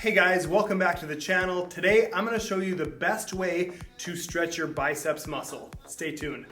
Hey guys, welcome back to the channel. Today I'm going to show you the best way to stretch your biceps muscle. Stay tuned.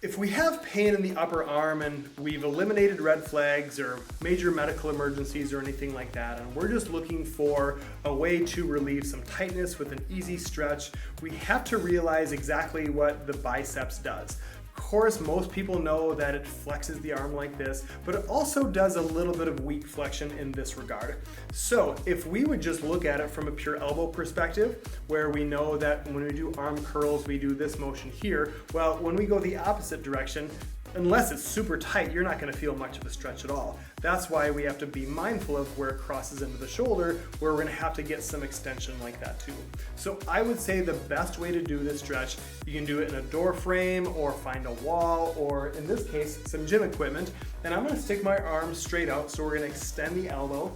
If we have pain in the upper arm and we've eliminated red flags or major medical emergencies or anything like that, and we're just looking for a way to relieve some tightness with an easy stretch, we have to realize exactly what the biceps does. Of course, most people know that it flexes the arm like this, but it also does a little bit of weak flexion in this regard. So if we would just look at it from a pure elbow perspective, where we know that when we do arm curls, we do this motion here, well, when we go the opposite direction, unless it's super tight, you're not going to feel much of a stretch at all. That's why we have to be mindful of where it crosses into the shoulder, where we're going to have to get some extension like that too. So I would say the best way to do this stretch, you can do it in a door frame or find a wall, or in this case, some gym equipment. And I'm going to stick my arm straight out, so we're going to extend the elbow,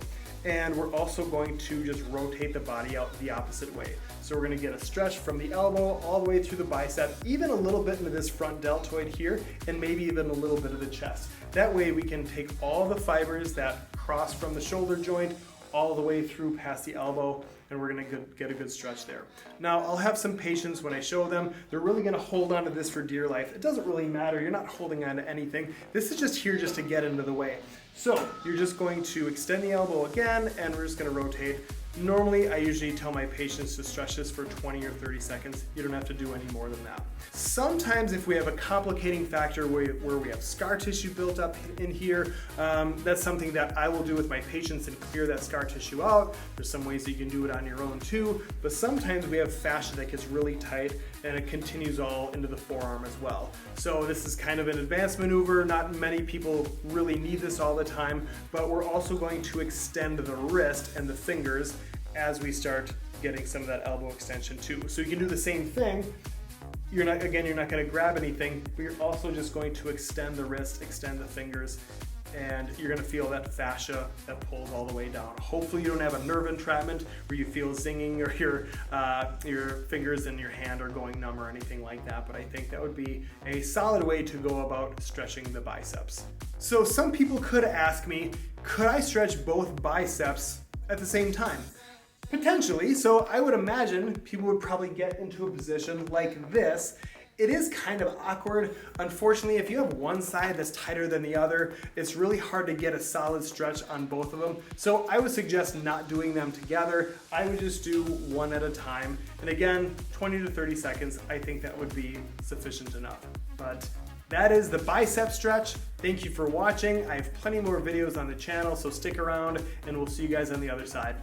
and we're also going to just rotate the body out the opposite way. So we're going to get a stretch from the elbow all the way through the bicep, even a little bit into this front deltoid here, and maybe even a little bit of the chest. That way we can take all the fibers that cross from the shoulder joint all the way through past the elbow, and we're going to get a good stretch there. Now, I'll have some patients when I show them, they're really going to hold on to this for dear life. It doesn't really matter, you're not holding on to anything. This is just here just to get into the way. So you're just going to extend the elbow again, and we're just going to rotate. Normally, I usually tell my patients to stretch this for 20 or 30 seconds. You don't have to do any more than that. Sometimes if we have a complicating factor where we have scar tissue built up in here, that's something that I will do with my patients and clear that scar tissue out. There's some ways that you can do it on your own too, but sometimes we have fascia that gets really tight and it continues all into the forearm as well. So this is kind of an advanced maneuver. Not many people really need this all the time, but we're also going to extend the wrist and the fingers as we start getting some of that elbow extension too. So you can do the same thing. You're not going to grab anything, but you're also just going to extend the wrist, extend the fingers, and you're going to feel that fascia that pulls all the way down. Hopefully you don't have a nerve entrapment where you feel zinging or your fingers and your hand are going numb or anything like that, but I think that would be a solid way to go about stretching the biceps. So some people could ask me, could I stretch both biceps at the same time? Potentially. So I would imagine people would probably get into a position like this. It is kind of awkward. Unfortunately, if you have one side that's tighter than the other, it's really hard to get a solid stretch on both of them. So I would suggest not doing them together. I would just do one at a time. And again, 20 to 30 seconds, I think that would be sufficient enough. But that is the bicep stretch. Thank you for watching. I have plenty more videos on the channel, so stick around and we'll see you guys on the other side.